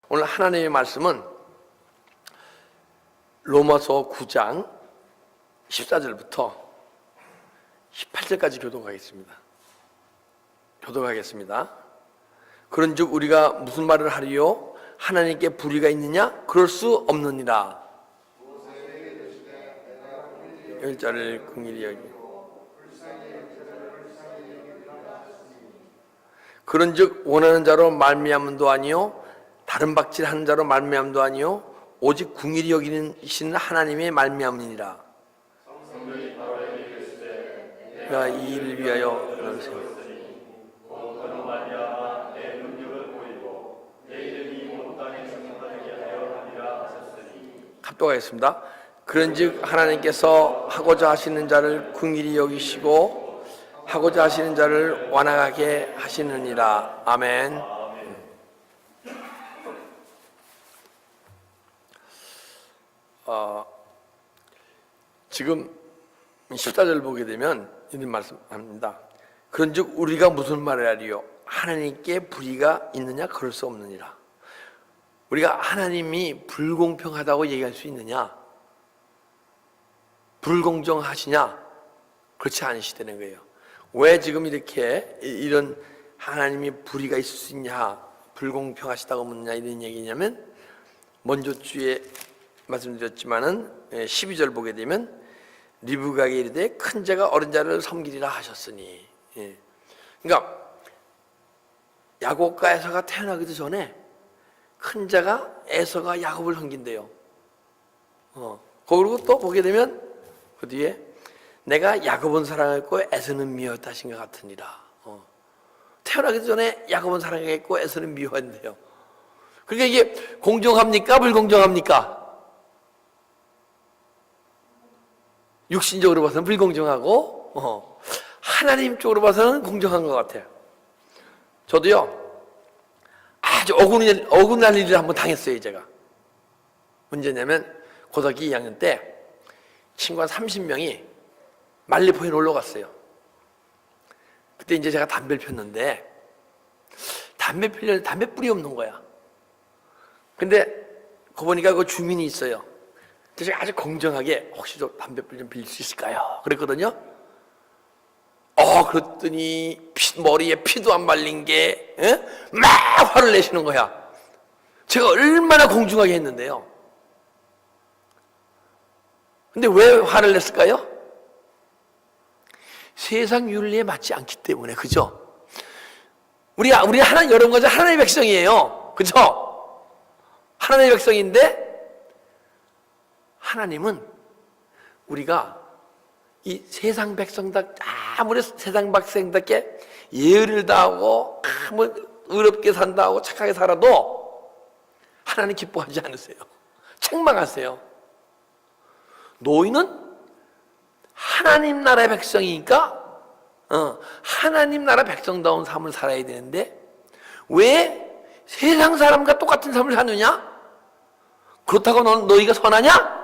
오늘 하나님의 말씀은 로마서 9장 14절부터 18절까지 교독하겠습니다. 그런즉 우리가 무슨 말을 하리요? 하나님께 불의가 있느냐? 그럴 수 없느니라. 열자를 긍휼히 여기고 그런즉 원하는 자로 말미암음도 아니요 다른 박질하는 자로 말미암음도 아니요 오직 긍휼히 여기시는 하나님의 말미암으니라. 내가 이 일을 위하여 그러세요. 합독하겠습니다. 그런즉 하나님께서 하고자 하시는 자를 긍휼히 여기시고 하고자 하시는 자를 완악하게 하시느니라. 아멘. 지금 14절 보게 되면 이런 말씀합니다. 그런즉 우리가 무슨 말을 하리요? 하나님께 불의가 있느냐? 그럴 수 없느니라. 우리가 하나님이 불공평하다고 얘기할 수 있느냐? 불공정하시냐? 그렇지 않으시다는 거예요. 왜 지금 이렇게 이런 하나님이 불의가 있을 수 있냐, 불공평하시다고 묻느냐 이런 얘기냐면, 먼저 주에 말씀드렸지만은 12절 보게 되면 리브가에게 이르되 큰 자가 어린 자를 섬기리라 하셨으니, 그러니까 야곱과 에서가 태어나기도 전에 큰 자가 에서가 야곱을 섬긴대요. 그리고 또 보게 되면 그 뒤에 내가 야곱은 사랑했고 에서는 미워했다 하신 것 같으니라. 태어나기도 전에 야곱은 사랑했고 에서는 미워했는데요. 그러니까 이게 공정합니까? 불공정합니까? 육신적으로 봐서는 불공정하고 하나님 쪽으로 봐서는 공정한 것 같아요. 저도요 아주 어긋날 일을 한번 당했어요. 제가 문제냐면 고등학교 2학년 때 친구 한 30명이 말리포에 놀러 갔어요. 그때 이제 제가 담배를 폈는데 담배 피려는데 담배 뿌리 없는 거야. 근데 그 보니까 그 주민이 있어요. 그래서 제가 아주 공정하게 혹시 저 담배 뿌리 좀 빌릴 수 있을까요? 그랬거든요. 그랬더니 머리에 피도 안 말린 게 막 화를 내시는 거야. 제가 얼마나 공정하게 했는데요. 근데 왜 화를 냈을까요? 세상 윤리에 맞지 않기 때문에. 그죠? 우리 하나님, 여러분 거죠? 하나님의 백성이에요. 그죠? 하나님의 백성인데 하나님은 우리가 이 세상 백성답게 아무리 세상 백성답게 예의를 다하고 아무 의롭게 산다고 착하게 살아도 하나님 기뻐하지 않으세요. 책망하세요. 너희는 하나님 나라의 백성이니까 하나님 나라 백성다운 삶을 살아야 되는데 왜 세상 사람과 똑같은 삶을 사느냐? 그렇다고 너희가 선하냐?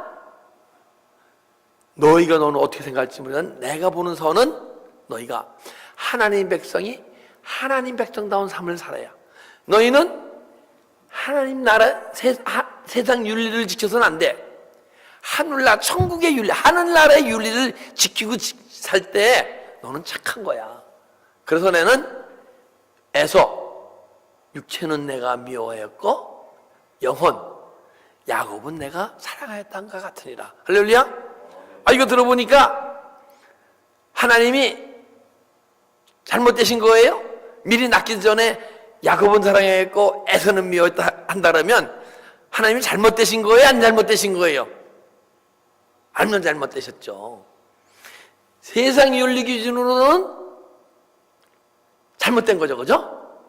너는 어떻게 생각할지 모르지만 내가 보는 선은 너희가 하나님 백성이 하나님 백성다운 삶을 살아야. 너희는 하나님 나라 세상 윤리를 지켜서는 안 돼. 하늘나라 천국의 윤리, 하늘나라의 윤리를 지키고 살 때 너는 착한 거야. 그래서 나는 육체는 내가 미워하였고 영혼 야곱은 내가 사랑하였다는 것 같으니라. 할렐루야. 이거 들어보니까 하나님이 잘못되신 거예요? 미리 낳기 전에 야곱은 사랑했고 에서는 미워했다 한다면 하나님이 잘못되신 거예요? 안 잘못되신 거예요? 알면 잘못되셨죠. 세상 윤리 기준으로는 잘못된 거죠. 그죠?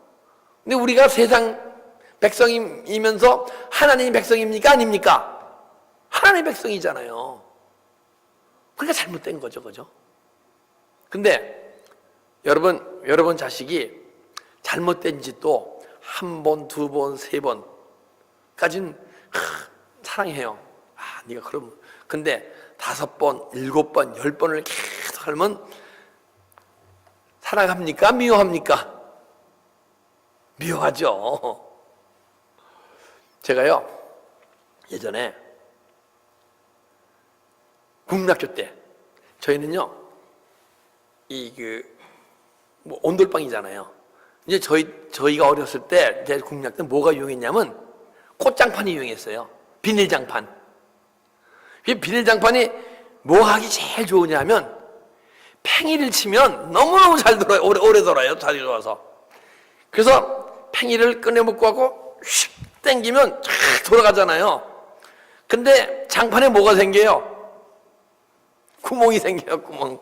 근데 우리가 세상 백성이면서 하나님 백성입니까? 아닙니까? 하나님 백성이잖아요. 그러니까 잘못된 거죠. 그죠? 근데 여러분 자식이 잘못된 짓도 한 번, 두 번, 세 번까지는 사랑해요. 네가 그럼. 근데 5번, 7번, 10번을 계속 하면 사랑합니까? 미워합니까? 미워하죠. 제가요 예전에 국민학교 때 저희는요 뭐 온돌방이잖아요. 이제 저희가 어렸을 때 이제 국민학교 때 뭐가 유행했냐면 꽃장판이 유행했어요. 비닐장판. 이 비닐장판이 뭐 하기 제일 좋으냐면 팽이를 치면 너무너무 잘 돌아요. 오래 돌아요. 잘 돌아서. 그래서 팽이를 꺼내먹고 하고 슉 당기면 쫙 돌아가잖아요. 근데 장판에 뭐가 생겨요? 구멍이 생겨요. 구멍.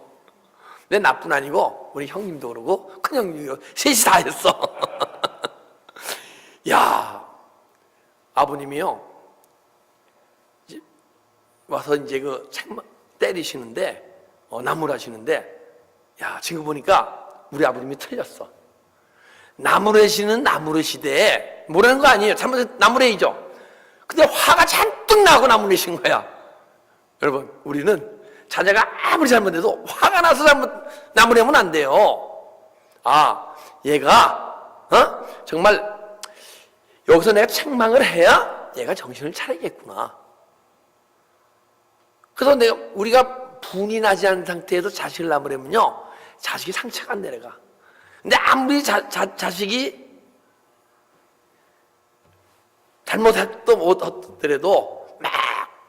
근데 나뿐 아니고 우리 형님도 그러고 큰 형님도 셋이 다 했어. 야, 아버님이요 와서 이제 그 책 때리시는데 나무를 하시는데, 야, 지금 보니까 우리 아버님이 틀렸어. 나무래시는 나무래 시대에 뭐라는 거 아니에요. 잘못해서 나무래이죠. 근데 화가 잔뜩 나고 나무래신 거야. 여러분, 우리는 자녀가 아무리 잘못해도 화가 나서 나무래면 안 돼요. 아, 얘가 정말 여기서 내가 책망을 해야 얘가 정신을 차리겠구나. 그래서 우리가 분이 나지 않은 상태에서 자식을 나무래면요 자식이 상처가 안 내려가. 근데 아무리 자식이 잘못했던 못하더라도 막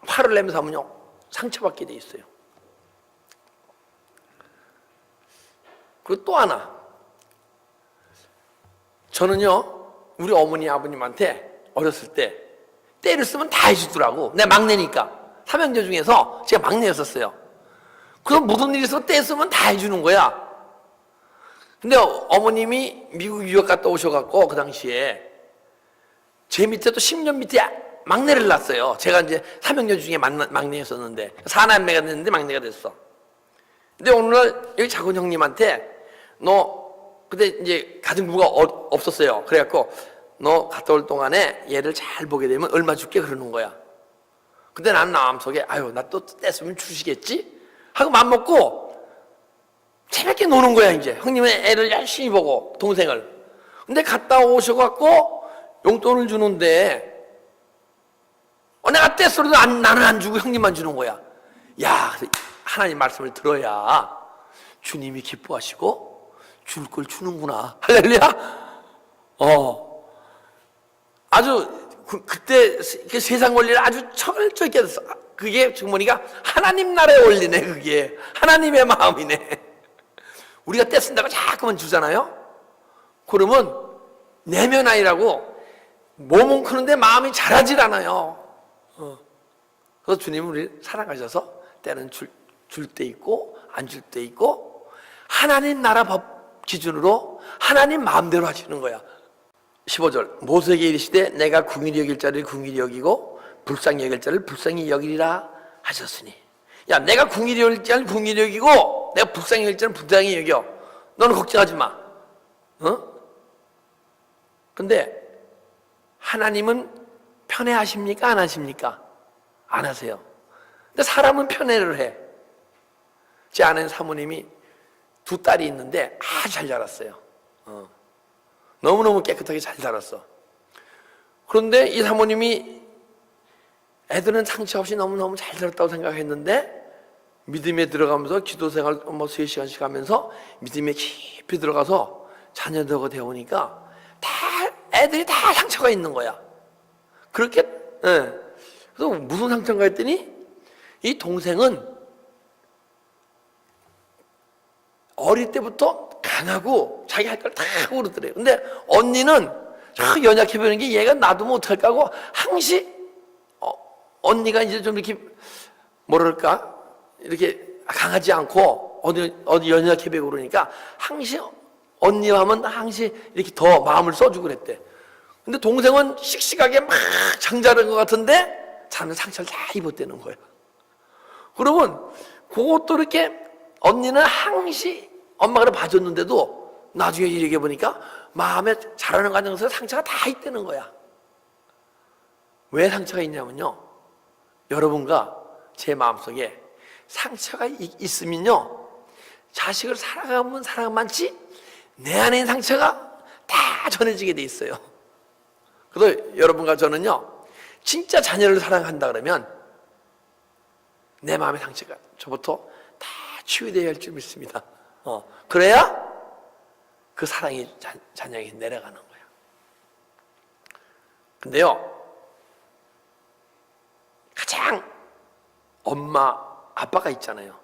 화를 내면서 하면요 상처받게 돼 있어요. 그리고 또 하나, 저는요 우리 어머니 아버님한테 어렸을 때 때를 쓰면 다 해주더라고. 내 막내니까 삼형제 중에서 제가 막내였었어요. 그래서 무슨 일이 있어도 때 쓰면 다 해주는 거야. 근데 어머님이 미국 유학 갔다 오셔갖고 그 당시에 제 밑에 또 10년 밑에 막내를 낳았어요. 제가 이제 삼형제 중에 막내였었는데 사남매가 됐는데 막내가 됐어. 근데 오늘날 여기 작은 형님한테 너 그때 이제 가정부가 없었어요. 그래갖고 너 갔다 올 동안에 얘를 잘 보게 되면 얼마 줄게 그러는 거야. 근데 난 마음속에 아유 나 또 뗐으면 주시겠지? 하고 맘먹고 재밌게 노는 거야. 이제 형님의 애를 열심히 보고 동생을. 근데 갔다 오셔갖고 용돈을 주는데 내가 뗐어도 나는 안 주고 형님만 주는 거야. 야, 하나님 말씀을 들어야 주님이 기뻐하시고 줄 걸 주는구나. 할렐루야. 아주 그때 세상 원리를 아주 철저하게 했어. 그게 주머니가 하나님 나라에 올리네. 그게 하나님의 마음이네. 우리가 떼쓴다고 자꾸만 주잖아요. 그러면 내면 아니라고 몸은 크는데 마음이 자라질 않아요. 그래서 주님은 우리를 사랑하셔서 때는 줄 때 있고 안 줄 때 있고 하나님 나라 법 기준으로 하나님 마음대로 하시는 거야. 15절 모세에게 이르시되 내가 궁일이 여길 자를 궁일이 여기고 불쌍히 여길 자를 불쌍히 여기리라 하셨으니, 야 내가 궁일이 여길 자를 궁일이 여기고 내가 불쌍히 여길 자를 불쌍히 여겨. 너는 걱정하지 마. 근데 하나님은 편애하십니까 안 하십니까? 안 하세요. 근데 사람은 편애를 해. 제 아는 사모님이 두 딸이 있는데 아주 잘 자랐어요. 너무너무 깨끗하게 잘 자랐어. 그런데 이 사모님이 애들은 상처 없이 너무너무 잘 자랐다고 생각했는데 믿음에 들어가면서 기도 생활 3시간씩 하면서 믿음에 깊이 들어가서 자녀들과 되어오니까 애들이 다 상처가 있는 거야. 그렇게, 그래서 무슨 상처인가 했더니 이 동생은 어릴 때부터 강하고 자기 할 걸 다 하고 그러더래요. 근데 언니는 연약해 보이는 게 얘가 놔두면 어떡할까 하고 항시 언니가 이제 좀 이렇게 뭐랄까 이렇게 강하지 않고 어디 연약해 보이고 그러니까 항시 언니와 하면 항시 이렇게 더 마음을 써주고 그랬대. 근데 동생은 씩씩하게 막 장자른 것 같은데 자는 상처를 다 입었다는 거야. 그러면 그것도 이렇게 언니는 항시 엄마가 봐줬는데도 나중에 이렇게 보니까 마음에 자라는 과정에서 상처가 다 있다는 거야. 왜 상처가 있냐면요, 여러분과 제 마음속에 상처가 있으면요 자식을 사랑하면 사랑만치 내 안에 있는 상처가 다 전해지게 돼 있어요. 그래서 여러분과 저는요 진짜 자녀를 사랑한다 그러면 내 마음의 상처가 저부터 다 치유되어야 할 줄 믿습니다. 그래야 그 사랑이 자녀에게 내려가는 거야. 근데요, 가장 엄마, 아빠가 있잖아요.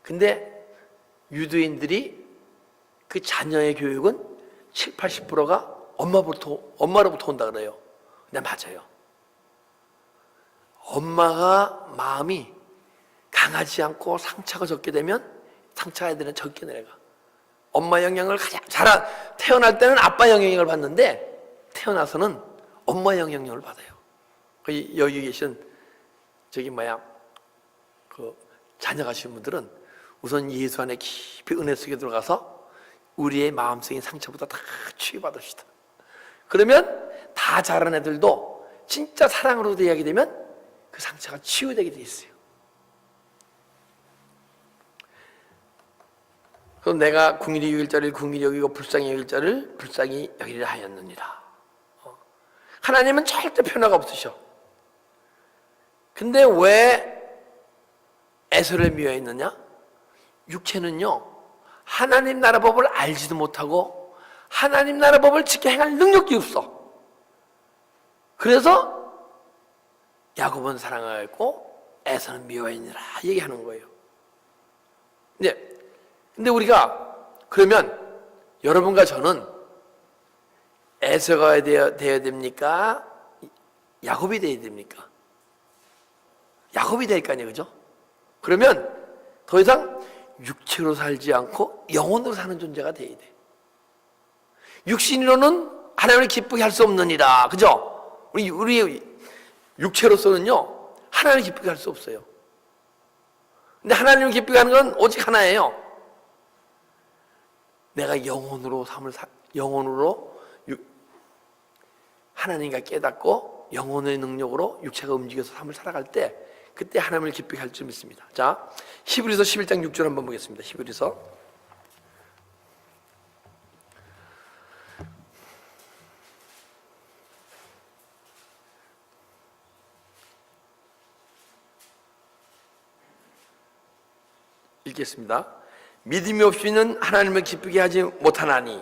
근데 유대인들이 그 자녀의 교육은 7, 80%가 엄마로부터 온다 그래요. 근데 맞아요. 엄마가 마음이 강하지 않고 상처가 적게 되면 상처가 애들은 적게 내려가. 엄마 영향을 가장 태어날 때는 아빠 영향을 받는데 태어나서는 엄마 영향력을 받아요. 여기 계신 그 자녀 가신 분들은 우선 예수 안에 깊이 은혜 속에 들어가서 우리의 마음속의 상처보다 다 치유받읍시다. 그러면 다 자란 애들도 진짜 사랑으로 대하게 되면 그 상처가 치유되게 돼 있어요. 그럼 내가 궁일이 여길 자를 궁일이 여기고 불쌍히 여길 자를 불쌍히 여기려 하였느니라. 하나님은 절대 변화가 없으셔. 근데 왜 에서를 미워했느냐? 육체는요, 하나님 나라 법을 알지도 못하고 하나님 나라 법을 지켜 행할 능력이 없어. 그래서 야곱은 사랑하였고 에서는 미워했느니라 얘기하는 거예요. 근데 우리가 그러면 여러분과 저는 에서가 되어야 됩니까? 야곱이 되어야 됩니까? 야곱이 될 거 아니에요, 그죠? 그러면 더 이상 육체로 살지 않고 영혼으로 사는 존재가 돼야 돼. 육신으로는 하나님을 기쁘게 할 수 없느니라, 그죠? 우리 육체로서는요, 하나님을 기쁘게 할 수 없어요. 근데 하나님을 기쁘게 하는 건 오직 하나예요. 내가 영혼으로 하나님과 깨닫고 영혼의 능력으로 육체가 움직여서 삶을 살아갈 때 그때 하나님을 기쁘게 할 줄 믿습니다. 자, 히브리서 11장 6절 한번 보겠습니다. 히브리서 읽겠습니다. 믿음이 없이는 하나님을 기쁘게 하지 못하나니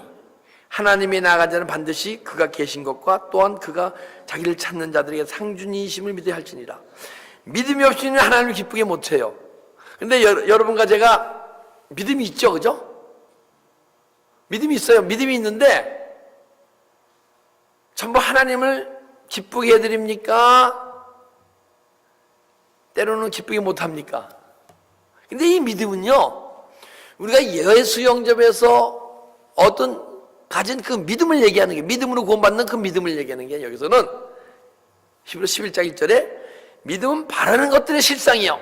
하나님의 나아간 자는 반드시 그가 계신 것과 또한 그가 자기를 찾는 자들에게 상준이심을 믿어야 할지니라. 믿음이 없이는 하나님을 기쁘게 못해요. 근데 여러분과 제가 믿음이 있죠, 그죠? 믿음이 있어요. 믿음이 있는데 전부 하나님을 기쁘게 해드립니까? 때로는 기쁘게 못합니까? 근데 이 믿음은요, 우리가 예수 영접에서 어떤 가진 그 믿음을 얘기하는 게, 믿음으로 구원받는 그 믿음을 얘기하는 게, 여기서는 히브리 11장 1절에 믿음은 바라는 것들의 실상이요,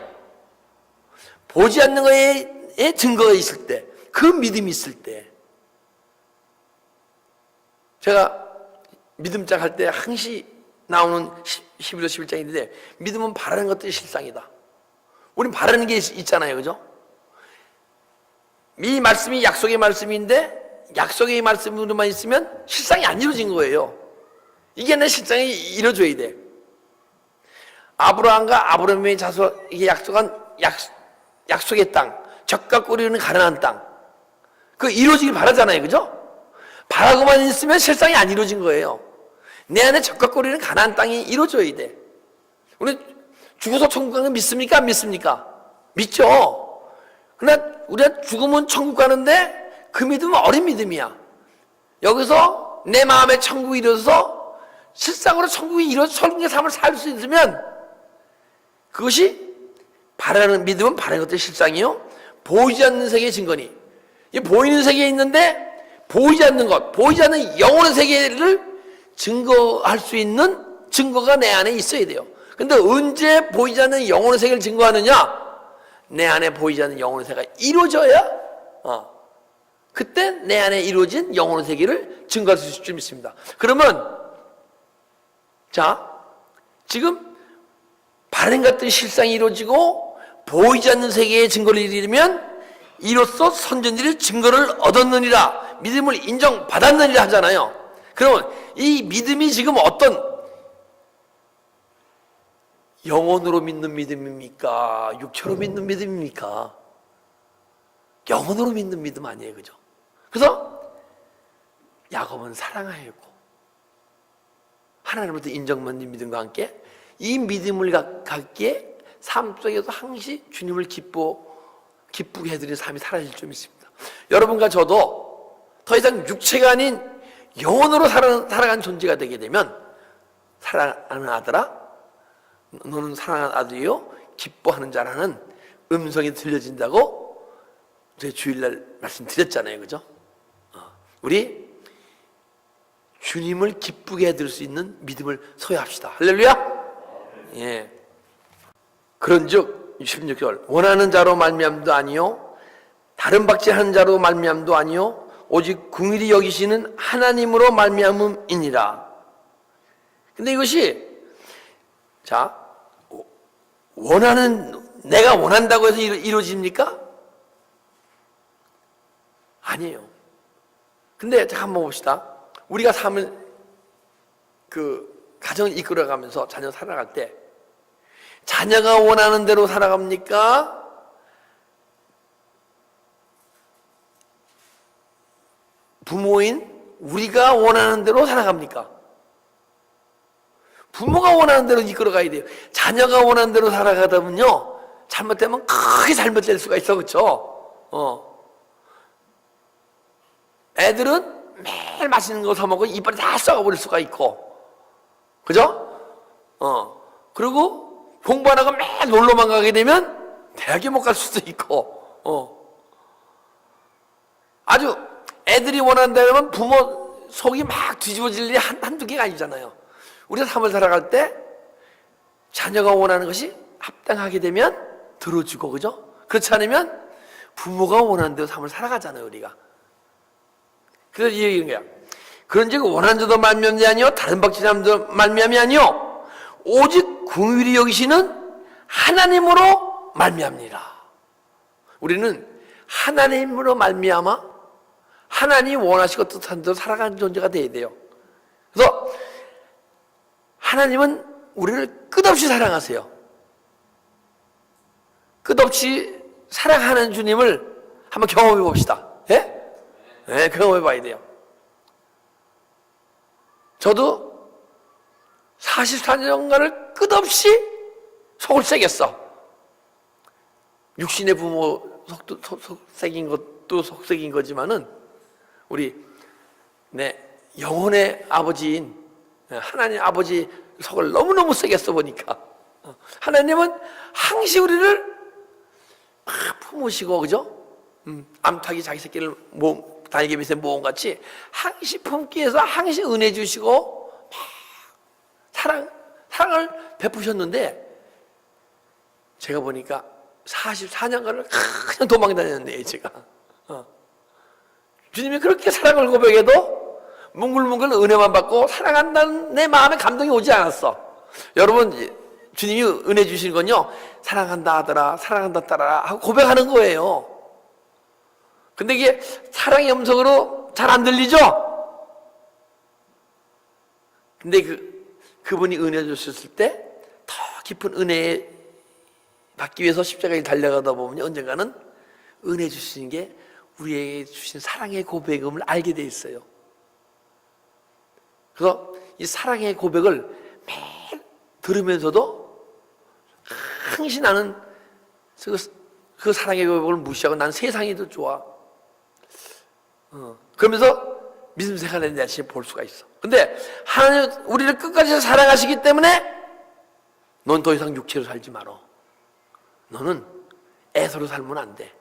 보지 않는 것에 증거가 있을 때, 그 믿음이 있을 때, 제가 믿음장 할 때 항시 나오는 히브리 11장인데 믿음은 바라는 것들의 실상이다. 우린 바라는 게 있잖아요, 그죠? 이 말씀이 약속의 말씀인데 약속의 말씀으로만 있으면 실상이 안 이루어진 거예요. 이게 내 실상이 이루어져야 돼. 아브라함과 아브라함의 자손에게 약속한 약속의 땅, 젖과 꿀이 흐르는 가나안 땅, 그 이루어지길 바라잖아요, 그죠? 바라고만 있으면 실상이 안 이루어진 거예요. 내 안에 젖과 꿀이 흐르는 가나안 땅이 이루어져야 돼. 우리 죽어서 천국 가는 거 믿습니까? 안 믿습니까? 믿죠. 그러나 우리가 죽으면 천국 가는데 그 믿음은 어린 믿음이야. 여기서 내 마음에 천국이 이루어져서 실상으로 천국이 이루어져 천국의 삶을 살 수 있으면 그것이 바라는 믿음은 바라는 것들의 실상이요, 보이지 않는 세계의 증거니. 이 보이는 세계에 있는데 보이지 않는 것, 보이지 않는 영혼의 세계를 증거할 수 있는 증거가 내 안에 있어야 돼요. 근데 언제 보이지 않는 영혼의 세계를 증거하느냐? 내 안에 보이지 않는 영혼의 세계가 이루어져야 그때 내 안에 이루어진 영혼의 세계를 증거할 수 있을 줄 믿습니다. 그러면 자, 지금 바른 것들이 실상이 이루어지고 보이지 않는 세계의 증거를 이루면 이로써 선전들이 증거를 얻었느니라, 믿음을 인정받았느니라 하잖아요. 그러면 이 믿음이 지금 어떤 영혼으로 믿는 믿음입니까? 육체로 믿는 믿음입니까? 영혼으로 믿는 믿음 아니에요, 그죠? 그래서 야곱은 사랑하였고 하나님으로부터 인정받는 믿음과 함께 이 믿음을 갖기에 삶 속에서 항시 주님을 기쁘게 해드리는 삶이 사라질 좀 있습니다. 여러분과 저도 더 이상 육체가 아닌 영혼으로 살아가는 존재가 되게 되면 사랑하는 아들아, 너는 사랑하는 아들이요 기뻐하는 자라는 음성이 들려진다고 저희 주일날 말씀드렸잖아요, 그죠? 우리 주님을 기쁘게 해드릴 수 있는 믿음을 소유합시다. 할렐루야. 예. 그런즉 16절 원하는 자로 말미암도 아니요 다른 박질하는 자로 말미암도 아니요 오직 긍휼히 여기시는 하나님으로 말미암음이니라. 근데 이것이 자 내가 원한다고 해서 이루어집니까? 아니에요. 근데 자 한번 봅시다. 우리가 삶을 가정을 이끌어가면서 자녀 살아갈 때 자녀가 원하는 대로 살아갑니까? 부모인 우리가 원하는 대로 살아갑니까? 부모가 원하는 대로 이끌어가야 돼요. 자녀가 원하는 대로 살아가다 보면요 잘못되면 크게 잘못될 수가 있어, 그렇죠? 애들은 매일 맛있는 거 사 먹고 이빨에 다 썩어버릴 수가 있고, 그죠? 그리고 공부 안 하고 매일 놀러만 가게 되면 대학에 못 갈 수도 있고, 아주 애들이 원한다면 부모 속이 막 뒤집어질 일이 한두 개가 아니잖아요. 우리가 삶을 살아갈 때 자녀가 원하는 것이 합당하게 되면 들어주고, 그죠? 그렇지 않으면 부모가 원하는 대로 삶을 살아가잖아요, 우리가. 그래서 이 얘기인 거야. 그런즉 원하는 자도 말미암이 아니요 다른 박지남도 말미암이 아니요 오직 긍휼히 여기시는 하나님으로 말미암니라. 우리는 하나님으로 말미암아 하나님 원하시고 뜻한 대로 살아가는 존재가 되어야 돼요. 그래서 하나님은 우리를 끝없이 사랑하세요. 끝없이 사랑하는 주님을 한번 경험해 봅시다. 예? 네, 경험해 봐야 돼요. 저도 44년간을 끝없이 속을 새겼어. 육신의 부모 속색인 것도 속색인 거지만은 우리 영혼의 아버지인 하나님 아버지 속을 너무너무 새겼어 보니까 하나님은 항시 우리를 막 품으시고, 그죠? 암탉이 자기 새끼를 달개 밑에 모험같이 항시 품기 위해서 항시 은혜 주시고 막 사랑을 베푸셨는데 제가 보니까 44년간을 그냥 도망다녔네요, 제가. 주님이 그렇게 사랑을 고백해도 뭉글뭉글 은혜만 받고 사랑한다는 내 마음에 감동이 오지 않았어. 여러분, 주님이 은혜 주시는 건요, 사랑한다 하더라, 사랑한다 따라라 하고 고백하는 거예요. 근데 이게 사랑의 음성으로 잘 안 들리죠? 근데 그분이 은혜 주셨을 때 더 깊은 은혜 받기 위해서 십자가에 달려가다 보면 언젠가는 은혜 주시는 게 우리에게 주신 사랑의 고백임을 알게 돼 있어요. 그래서 이 사랑의 고백을 매일 들으면서도 항시 나는 그 사랑의 고백을 무시하고 난 세상이 더 좋아. 그러면서 믿음 생활에 대한 자신을 볼 수가 있어. 근데 하나님 우리를 끝까지 사랑하시기 때문에 넌 더 이상 육체로 살지 말어. 너는 에서로 살면 안 돼.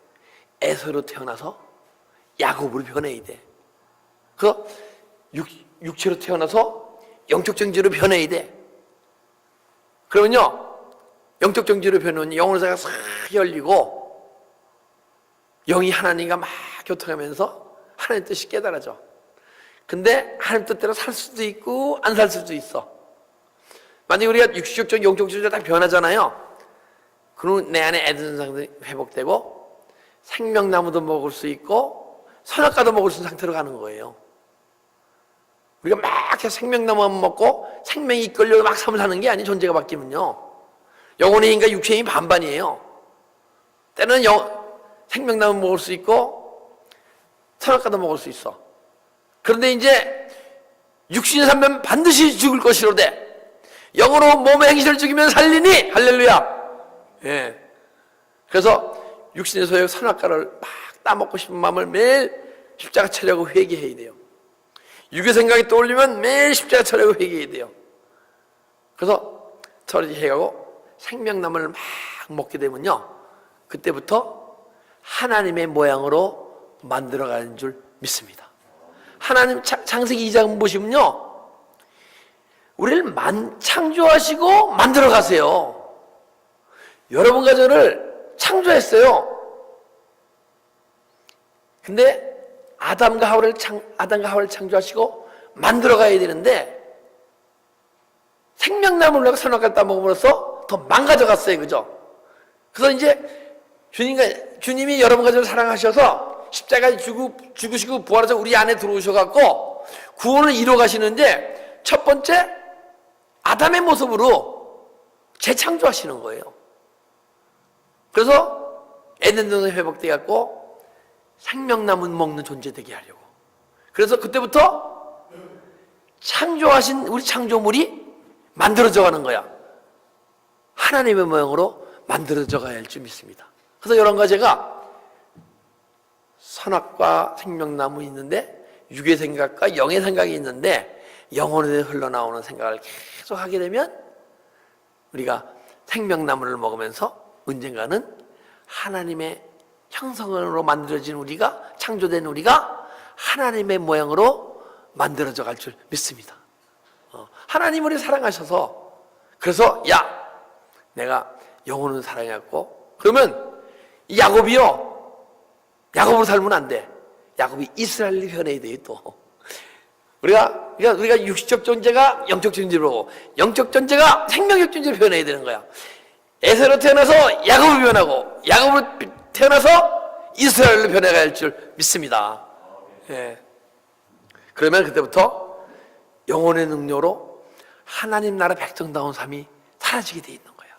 에서로 태어나서 야곱으로 변해야 돼. 그래서 육체로 태어나서 영적 정죄로 변해야 돼. 그러면요, 영적 정죄로 변하면 영혼의 사가 싹 열리고 영이 하나님과 막 교통하면서 하나님 뜻이 깨달아져. 근데 하나님 뜻대로 살 수도 있고 안 살 수도 있어. 만약에 우리가 육식적 영적 정죄가 딱 변하잖아요. 그러면 내 안에 에덴 상태가 회복되고 생명나무도 먹을 수 있고 선악과도 먹을 수 있는 상태로 가는 거예요. 우리가 막 생명나무만 먹고 생명이 이끌려 막 삶을 사는 게 아니에요. 존재가 바뀌면요. 영혼의 힘과 육체의 힘이 반반이에요. 때는 생명나무 먹을 수 있고 선악과도 먹을 수 있어. 그런데 이제 육신이 살면 반드시 죽을 것이로되 영으로 몸의 행실을 죽이면 살리니 할렐루야. 예. 그래서 육신의 소욕 선악과를 막 따먹고 싶은 마음을 매일 십자가 차려고 회개해야 돼요. 육의 생각이 떠올리면 매일 십자가 차려고 회개해야 돼요. 그래서 저렇게 해가고 생명나무를 막 먹게 되면요, 그때부터 하나님의 모양으로 만들어가는 줄 믿습니다. 하나님 창세기 2장 보시면요, 우리를 창조하시고 만들어 가세요. 여러분과 저를 창조했어요. 근데 아담과 하와를 창조하시고 만들어 가야 되는데 생명나무를 선악과를 따먹음으로써 더 망가져 갔어요. 그죠? 그래서 이제 주님이 여러분과 저를 사랑하셔서 십자가에 죽으시고 부활해서 우리 안에 들어오셔갖고 구원을 이뤄 가시는데 첫 번째 아담의 모습으로 재창조하시는 거예요. 그래서 에덴 동산이 회복돼 갖고 생명나무 먹는 존재 되게 하려고. 그래서 그때부터 창조하신 우리 창조물이 만들어져 가는 거야. 하나님의 모양으로 만들어져 가야 할 줄 믿습니다. 그래서 여러분과 제가 선악과 생명나무 있는데 육의 생각과 영의 생각이 있는데 영혼에 흘러나오는 생각을 계속 하게 되면 우리가 생명나무를 먹으면서 언젠가는 하나님의 형상으로 만들어진 우리가, 창조된 우리가 하나님의 모양으로 만들어져 갈 줄 믿습니다. 하나님 우리 사랑하셔서, 그래서 야, 내가 영혼을 사랑했고, 그러면 이 야곱으로 살면 안 돼. 야곱이 이스라엘을 변해야 돼. 또 우리가 육신적 존재가 영적 존재로 오고 영적 존재가 생명적 존재로 변해야 되는 거야. 에서로 태어나서 야곱을 변하고 야곱으로 태어나서 이스라엘로 변해가야 할 줄 믿습니다. 예. 그러면 그때부터 영혼의 능력으로 하나님 나라 백성다운 삶이 사라지게 돼 있는 거야.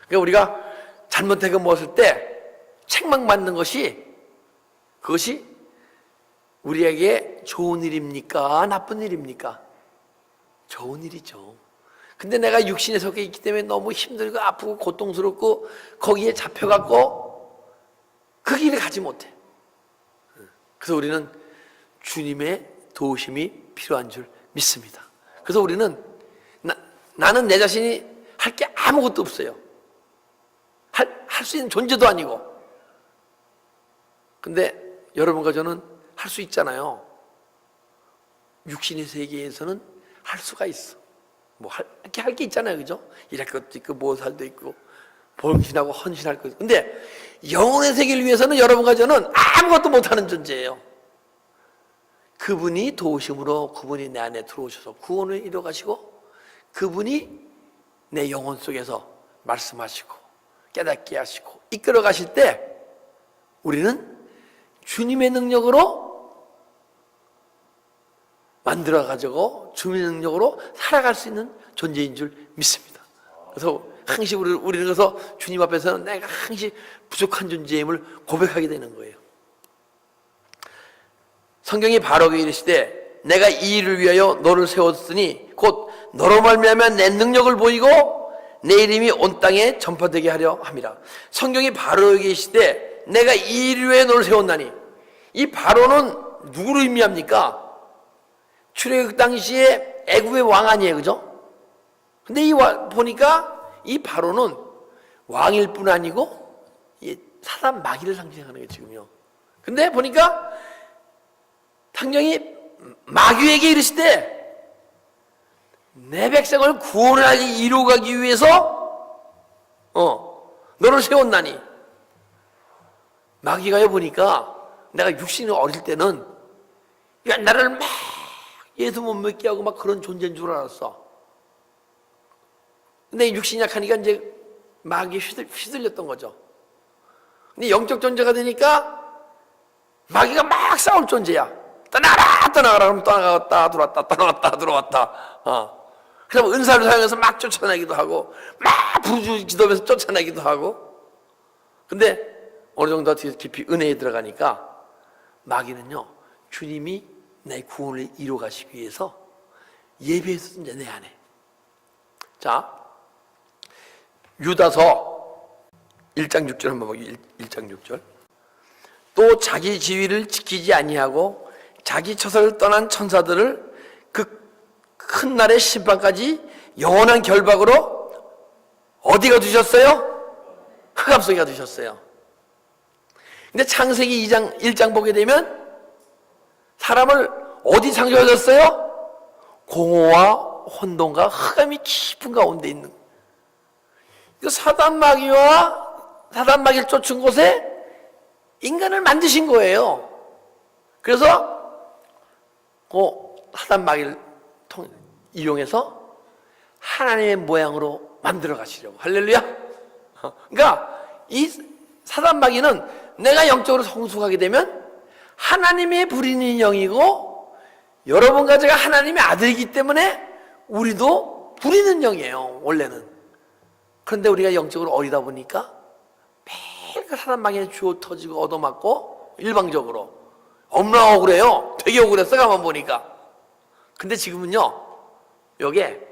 그러니까 우리가 잘못하게 먹었을 때 책망받는 그것이 우리에게 좋은 일입니까? 나쁜 일입니까? 좋은 일이죠. 근데 내가 육신에 속해 있기 때문에 너무 힘들고 아프고 고통스럽고 거기에 잡혀갖고 그 길을 가지 못해. 그래서 우리는 주님의 도우심이 필요한 줄 믿습니다. 그래서 우리는 나는 내 자신이 할 게 아무것도 없어요. 할 수 있는 존재도 아니고. 근데 여러분과 저는 할 수 있잖아요. 육신의 세계에서는 할 수가 있어. 뭐 할 게 있잖아요. 그죠? 일할 것도 있고 모살도 있고 봉신하고 헌신할 것도 있고. 근데 영혼의 세계를 위해서는 여러분과 저는 아무것도 못하는 존재예요. 그분이 도우심으로 그분이 내 안에 들어오셔서 구원을 이뤄 가시고 그분이 내 영혼 속에서 말씀하시고 깨닫게 하시고 이끌어 가실 때 우리는 주님의 능력으로 만들어가지고 주님의 능력으로 살아갈 수 있는 존재인 줄 믿습니다. 그래서 항상 우리는 그래서 주님 앞에서는 내가 항상 부족한 존재임을 고백하게 되는 거예요. 성경이 바로게 이르시되 내가 이 일을 위하여 너를 세웠으니 곧 너로 말미암아 내 능력을 보이고 내 이름이 온 땅에 전파되게 하려 함이라. 성경이 바로게 이르시되 내가 이 일을 위하여 너를 세웠나니, 이 바로는 누구를 의미합니까? 출애굽 당시에 애굽의 왕 아니에요, 그죠? 근데 보니까 이 바로는 왕일 뿐 아니고 사람 마귀를 상징하는 거예요, 지금요. 근데 보니까 성경이 마귀에게 이르시되 내 백성을 구원하게 이루어가기 위해서 너를 세웠나니. 마귀가 보니까 내가 육신이 어릴 때는 나를 막 예수 못 믿게 하고 막 그런 존재인 줄 알았어. 근데 육신이 약하니까 이제 마귀에 휘둘렸던 거죠. 근데 영적 존재가 되니까 마귀가 막 싸울 존재야. 떠나가라 그러면 떠나갔다 들어왔다, 떠나갔다 들어왔다. 그럼 은사를 사용해서 막 쫓아내기도 하고 막 부르짖 기도하면서 쫓아내기도 하고. 근데 어느 정도 깊이 은혜에 들어가니까 마귀는요, 주님이 내 구원을 이루어 가시기 위해서 예배해서 이제 내 안에. 자, 유다서 1장 6절 한번 보기. 1장 6절. 또 자기 지위를 지키지 아니하고 자기 처소를 떠난 천사들을 그 큰 날의 심판까지 영원한 결박으로 어디가 두셨어요? 흑암 속에 두셨어요. 근데 창세기 2장 1장 보게 되면 사람을 어디 창조하셨어요? 공허와 혼돈과 흑암이 깊은 가운데 있는, 사단 마귀를 쫓은 곳에 인간을 만드신 거예요. 그래서 그 사단 마귀를 이용해서 하나님의 모양으로 만들어 가시려고. 할렐루야. 그러니까 이 사단 마귀는 내가 영적으로 성숙하게 되면 하나님의 부리는 영이고, 여러분과 제가 하나님의 아들이기 때문에 우리도 부리는 영이에요, 원래는. 그런데 우리가 영적으로 어리다 보니까 매일 그 사단 마귀에 주워 터지고 얻어맞고, 일방적으로 엄청 억울해요. 되게 억울했어, 가만 보니까. 근데 지금은요, 여기에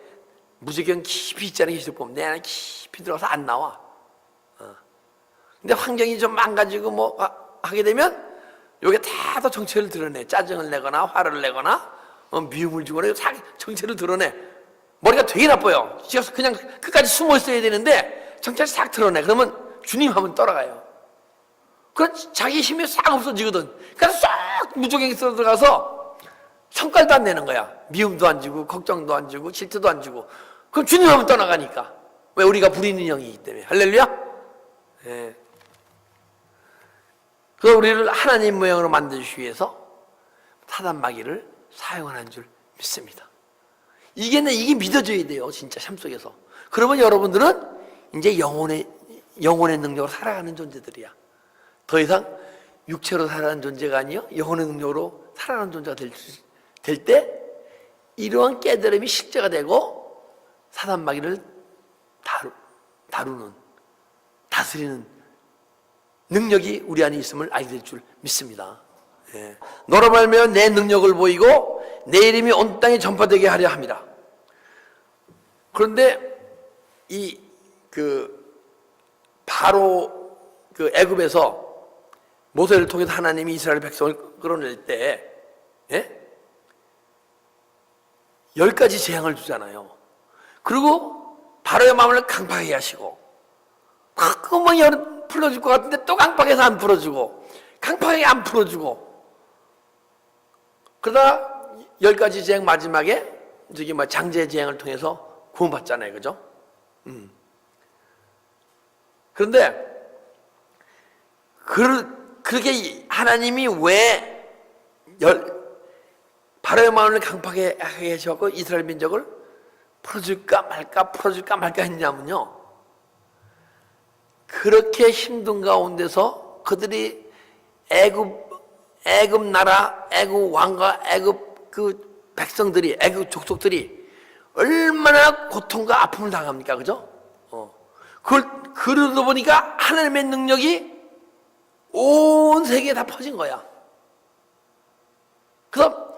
무지경 깊이 있잖아요. 계속 보면 내 안에 깊이 들어가서 안 나와. 근데 환경이 좀 망가지고 뭐 하게 되면 여기에 다 정체를 드러내. 짜증을 내거나 화를 내거나 미움을 주거나 정체를 드러내. 머리가 되게 나빠요. 그냥 끝까지 숨어 있어야 되는데 정체를 싹 드러내. 그러면 주님 하면 떠나가요. 그럼 자기 힘이 싹 없어지거든. 그래서 싹 무조건에 들어가서 성깔도 안 내는 거야. 미움도 안 주고 걱정도 안 주고 질투도 안 주고. 그럼 주님 하면 떠나가니까. 왜? 우리가 부리는 영이기 때문에. 할렐루야. 예. 그래서 우리를 하나님 모양으로 만드시기 위해서 사단 마귀를 사용하는 줄 믿습니다. 이게 믿어져야 돼요, 진짜 삶 속에서. 그러면 여러분들은 이제 영혼의 능력으로 살아가는 존재들이야. 더 이상 육체로 살아가는 존재가 아니요, 영혼의 능력으로 살아가는 존재가 될 때 이러한 깨달음이 실제가 되고 사단 마귀를 다스리는 능력이 우리 안에 있음을 알게 될 줄 믿습니다. 예. 너로 말미암아 내 능력을 보이고 내 이름이 온 땅에 전파되게 하려 함이라. 그런데 바로 애굽에서 모세를 통해서 하나님이 이스라엘 백성을 끌어낼 때, 예? 10가지 재앙을 주잖아요. 그리고 바로의 마음을 강팍하게 하시고, 가끔만 풀어줄 것 같은데 또 강팍해서 안 풀어주고, 강팍하게 안 풀어주고, 그러다 10가지 재앙 마지막에 장제 재앙을 통해서 구원받잖아요. 그죠? 그런데 그렇게 하나님이 왜 바로의 마음을 강팍하게 하셔서 이스라엘 민족을 풀어줄까 말까 했냐면요, 그렇게 힘든 가운데서 그들이 애굽 나라, 애굽 왕과 애굽 백성들이, 애굽 족속들이 얼마나 고통과 아픔을 당합니까? 그죠? 그러다 보니까 하나님의 능력이 온 세계에 다 퍼진 거야. 그래서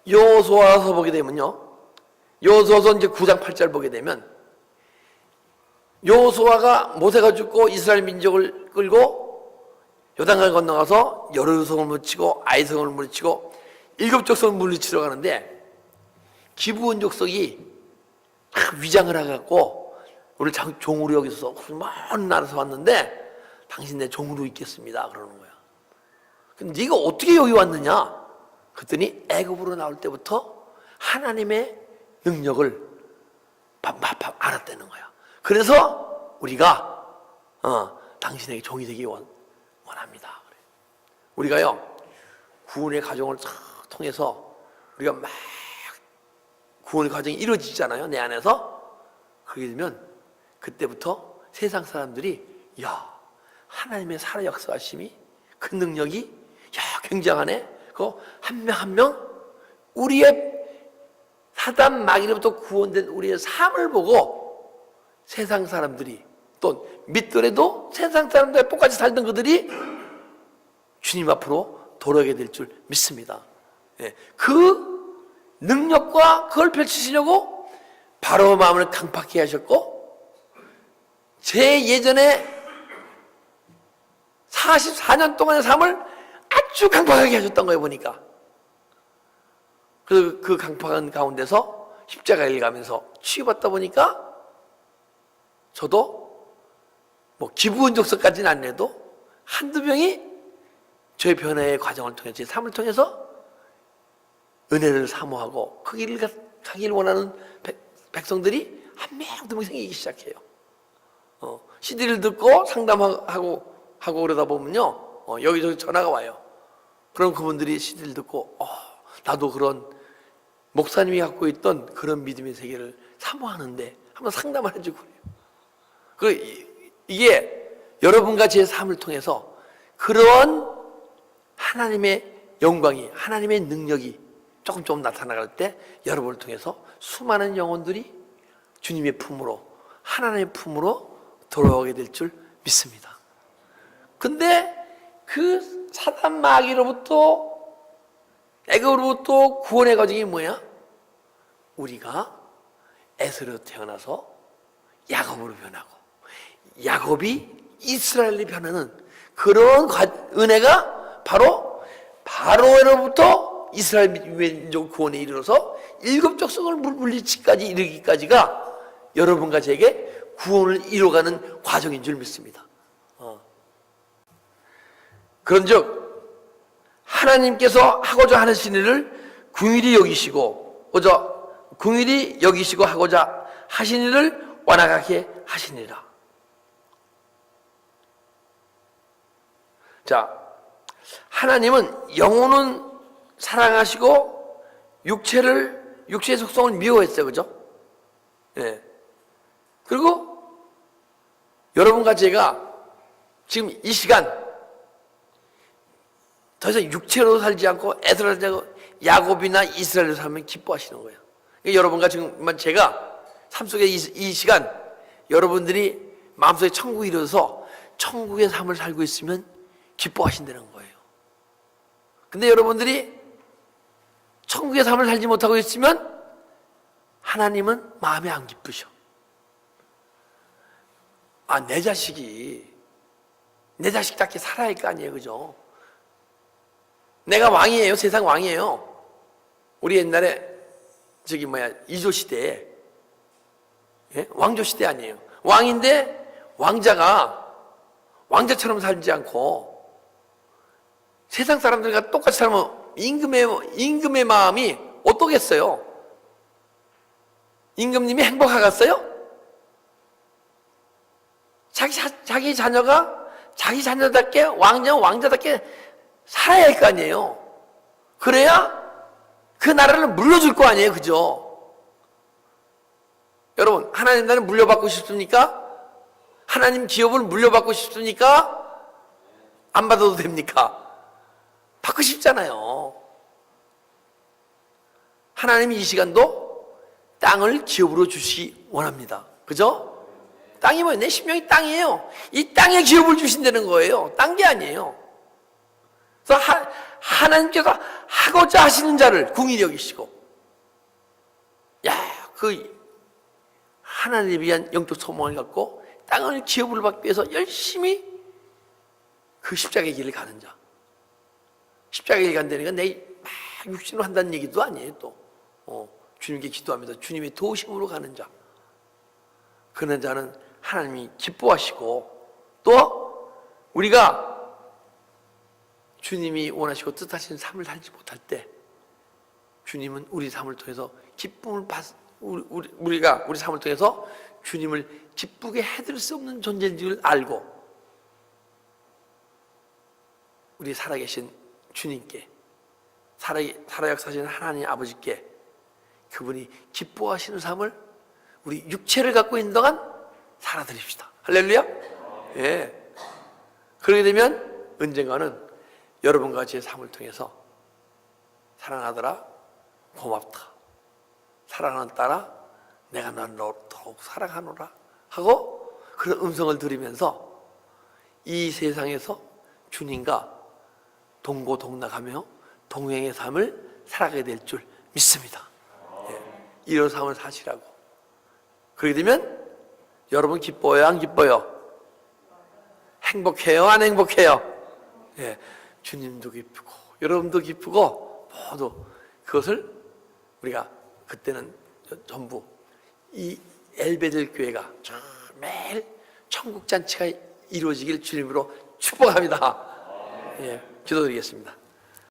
여호수아서 보게 되면요, 여호수아서 이제 9장 8절 보게 되면, 여호수아가 모세가 죽고 이스라엘 민족을 끌고 요단강을 건너가서 여리고성을 물리치고 아이성을 물리치고 7족속을 물리치러 가는데, 기브온 족속이 위장을 해갖고 우리 종으로 여기서 먼 나라에서 왔는데 당신 내 종으로 있겠습니다 그러는 거야. 근데 네가 어떻게 여기 왔느냐? 그랬더니 애굽으로 나올 때부터 하나님의 능력을 알았다는 거야. 그래서 우리가 당신에게 종이 되기 원합니다. 우리가요, 구원의 과정을 통해서 우리가 막 구원의 과정이 이루어지잖아요, 내 안에서. 그렇게 되면 그때부터 세상 사람들이, 야, 하나님의 살아 역사하심이, 그 능력이 야 굉장하네. 한 명 한 명 우리의 사단 마귀로부터 구원된 우리의 삶을 보고 세상 사람들이 또 믿더라도 세상 사람들과 똑같이 살던 그들이 주님 앞으로 돌아오게 될 줄 믿습니다. 예, 그 능력과 그걸 펼치시려고 바로 마음을 강팍하게 하셨고 제 예전에 44년 동안의 삶을 아주 강팍하게 하셨던 거예요 보니까. 그 강팍한 가운데서 십자가를 가면서 치유받다 보니까 저도 뭐 기부은족서까지는 안 내도 한두 명이 저의 변화의 과정을 통해서 제 삶을 통해서 은혜를 사모하고 그 길을 가기를 원하는 백성들이 한 명 두 명 생기기 시작해요. CD를 듣고 상담하고 그러다 보면요 여기저기 전화가 와요. 그럼 그분들이 CD를 듣고 나도 그런 목사님이 갖고 있던 그런 믿음의 세계를 사모하는데 한번 상담을 해주고 그래요. 이게 여러분과 제 삶을 통해서 그런 하나님의 영광이 하나님의 능력이 조금 나타나갈 때 여러분을 통해서 수많은 영혼들이 주님의 품으로 하나님의 품으로 돌아오게 될 줄 믿습니다. 근데 그 사단 마귀로부터 애굽으로부터 구원의 과정이 뭐야? 우리가 에서로 태어나서 야곱으로 변하고 야곱이 이스라엘로 변하는 그런 은혜가 바로 바로로부터 이스라엘 민족 구원에 이르러서 일곱 족속을 물리치까지 이르기까지가 여러분과 제게 구원을 이뤄가는 과정인 줄 믿습니다. 그런즉 하나님께서 하고자 하신 일을 긍휼히 여기시고 하고자 하신 일을 완악하게 하시니라. 자, 하나님은 영혼은 사랑하시고 육체의 속성을 미워했어요. 그죠? 예. 그리고 여러분과 제가 지금 이 시간 더 이상 육체로 살지 않고 에스라엘 야곱이나 이스라엘로 살면 기뻐하시는 거예요. 그러니까 여러분과 지금 제가 삶 속에 이 시간 여러분들이 마음속에 천국이 이루어서 천국의 삶을 살고 있으면 기뻐하신다는 거예요. 근데 여러분들이 천국의 삶을 살지 못하고 있으면 하나님은 마음에 안 기쁘셔. 내 자식이 내 자식답게 살아야 할 거 아니에요. 그죠? 내가 왕이에요. 세상 왕이에요. 우리 옛날에 이조 시대에 왕조 시대 아니에요. 왕인데 왕자가 왕자처럼 살지 않고 세상 사람들과 똑같이 살면 임금의 마음이 어떠겠어요? 임금님이 행복하겠어요? 자기 자녀가 자기 자녀답게 왕자답게 살아야 할 거 아니에요. 그래야 그 나라를 물려줄 거 아니에요. 그죠? 여러분, 하나님 나라를 물려받고 싶습니까? 하나님 기업을 물려받고 싶습니까? 안 받아도 됩니까? 받고 싶잖아요. 하나님이 이 시간도 땅을 기업으로 주시기 원합니다. 그죠? 땅이 뭐예요? 내 심령이 땅이에요. 이 땅에 기업을 주신다는 거예요. 딴 게 아니에요. 그래서 하나님께서 하고자 하시는 자를 긍휼히 여기시고, 하나님에 위한 영적 소망을 갖고 땅을 기업으로 받기 위해서 열심히 그 십자가의 길을 가는 자. 십자가의 길 간다는 건 내 육신으로 한다는 얘기도 아니에요. 또 주님께 기도합니다. 주님의 도우심으로 가는 자. 그런 자는 하나님이 기뻐하시고, 또 우리가 주님이 원하시고 뜻하시는 삶을 살지 못할 때 주님은 우리 삶을 통해서 기쁨을 우리가 우리 삶을 통해서 주님을 기쁘게 해드릴 수 없는 존재인 줄 알고 우리 살아계신 주님께 살아 역사하시는 하나님 아버지께 그분이 기뻐하시는 삶을 우리 육체를 갖고 있는 동안 살아드립시다. 할렐루야. 예. 그렇게 되면 언젠가는 여러분과 제 삶을 통해서 사랑하더라, 고맙다, 사랑하는 딸아, 내가 너를 더욱 사랑하노라 하고 그런 음성을 들으면서 이 세상에서 주님과 동고동락하며 동행의 삶을 살아가게 될 줄 믿습니다. 예, 이런 삶을 사시라고. 그렇게 되면 여러분 기뻐요, 안 기뻐요? 행복해요, 안 행복해요? 예, 주님도 기쁘고 여러분도 기쁘고 모두 그것을 우리가 그때는 전부 이 엘베델 교회가 매일 천국 잔치가 이루어지길 주님으로 축복합니다. 예, 기도드리겠습니다.